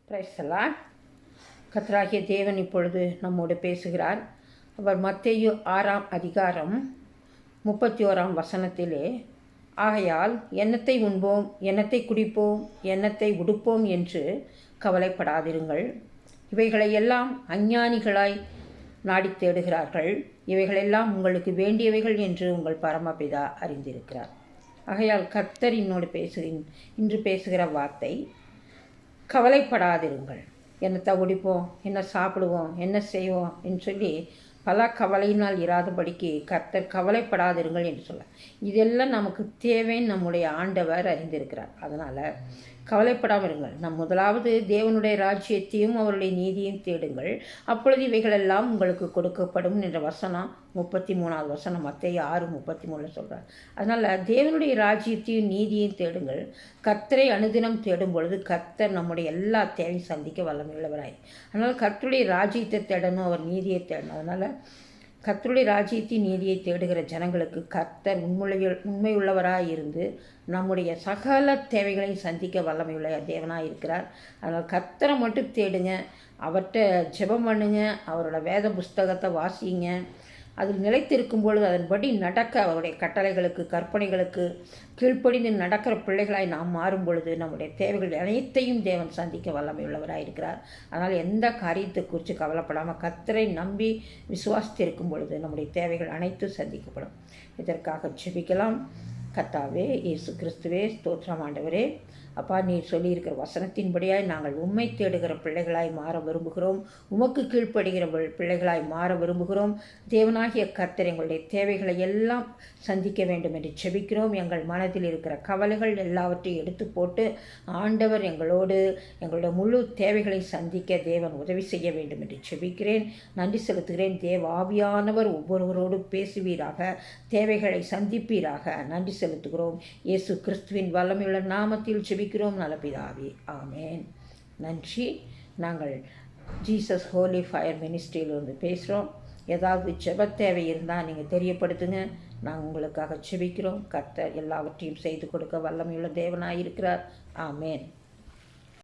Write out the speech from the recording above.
Praise the Lord. கர்த்தராகிய தேவன் இப்பொழுது நம்மோடு பேசுகிறார். அவர் மத்தேயு 6ஆம் அதிகாரம் 31ஆம் வசனத்திலே, ஆகையால் என்னத்தை உண்போம், என்னத்தை குடிப்போம், என்னத்தை உடுப்போம் என்று கவலைப்படாதிருங்கள். இவைகளையெல்லாம் அஞ்ஞானிகளாய் நாடி தேடுகிறார்கள். இவைகளெல்லாம் உங்களுக்கு வேண்டியவைகள் என்று உங்கள் பரமபிதா அறிந்திருக்கிறார். ஆகையால் கர்த்தர் இன்று பேசுகிற வார்த்தை, கவலைப்படாதிருங்கள். என்னத்தை உடிப்போம், என்ன சாப்பிடுவோம், என்ன செய்வோம் என்று சொல்லி பல கவலையினால் இராதபடிக்கு கர்த்தர் கவலைப்படாதிருங்கள் என்று சொல்ல, இதெல்லாம் நமக்கு தேவைன்னு நம்முடைய ஆண்டவர் அறிந்திருக்கிறார். அதனால் கவலைப்படாமல் இருங்கள். முதலாவது தேவனுடைய ராஜ்யத்தையும் அவருடைய நீதியையும் தேடுங்கள், அப்பொழுது இவைகளெல்லாம் உங்களுக்கு கொடுக்கப்படும் என்ற வசனம் 33ஆவது வசனம் மத்தேயு 6:33 சொல்கிறார். அதனால் தேவனுடைய ராஜ்யத்தையும் நீதியையும் தேடுங்கள். கர்த்தரை அனுதினம் தேடும் பொழுது கர்த்தர் நம்முடைய எல்லா தேவையும் சந்திக்க வல்லமையுள்ளவராய். அதனால் கர்த்தருடைய ராஜ்யத்தை தேடணும், அவர் நீதியை தேடணும். அதனால் கர்த்தருடைய ராஜ்யத்தின் நீதியை தேடுகிற ஜனங்களுக்கு கர்த்தர் உண்மையுள்ளவராக இருந்து நம்முடைய சகல தேவைகளையும் சந்திக்க வல்லமையுள்ள தேவனாக இருக்கிறார். அதனால் கர்த்தரை மட்டும் தேடுங்க, அவர்கிட்ட ஜெபம் பண்ணுங்க, அவரோட வேத புஸ்தகத்தை வாசிங்க. அதில் நிலைத்திருக்கும் பொழுது அதன்படி நடக்க, அவருடைய கட்டளைகளுக்கு கற்பனைகளுக்கு கீழ்ப்படிந்து நடக்கிற பிள்ளைகளாய் நாம் மாறும் பொழுது நம்முடைய தேவைகள் அனைத்தையும் தேவன் சந்திக்க வல்லமையுள்ளவராக இருக்கிறார். அதனால் எந்த காரியத்தை குறித்து கவலைப்படாமல் கர்த்தரை நம்பி விசுவாசித்திருக்கும் பொழுது நம்முடைய தேவைகள் அனைத்தும் சந்திக்கப்படும். இதற்காக ஜெபிக்கலாம். கர்த்தாவே, இயேசு கிறிஸ்துவே, ஸ்தோத்திரம் ஆண்டவரே. அப்பா, நீர் சொல்லியிருக்கிற வசனத்தின்படியாய் நாங்கள் உம்மை தேடுகிற பிள்ளைகளாய் மாற விரும்புகிறோம், உமக்கு கீழ்ப்படுகிற பிள்ளைகளாய் மாற விரும்புகிறோம். தேவனாகிய கர்த்தர் எங்களுடைய தேவைகளை எல்லாம் சந்திக்க வேண்டும் என்று செபிக்கிறோம். எங்கள் மனதில் இருக்கிற கவலைகள் எல்லாவற்றையும் எடுத்து போட்டு ஆண்டவர் எங்களுடைய முழு தேவைகளை சந்திக்க தேவன் உதவி செய்ய வேண்டும் என்று செபிக்கிறேன். நன்றி செலுத்துகிறேன். தேவ ஆவியானவர் ஒவ்வொருவரோடு பேசுவீராக, தேவைகளை சந்திப்பீராக. நன்றி செலுத்துகிறோம். இயேசு கிறிஸ்துவின் வல்லமையுள்ள நாமத்தில் செபிக்கிறோம் நல்ல பிதாவே, ஆமேன். நன்றி. நாங்கள் ஜீசஸ் ஹோலி ஃபயர் மினிஸ்ட்ரியிலிருந்து பேசுகிறோம். ஏதாவது ஜெப தேவை இருந்தால் நீங்கள் தெரியப்படுத்துங்க, நாங்கள் உங்களுக்காக செபிக்கிறோம். கர்த்தர் எல்லாவற்றையும் செய்து கொடுக்க வல்லமையுள்ள தேவனாக இருக்கிறார். ஆமேன்.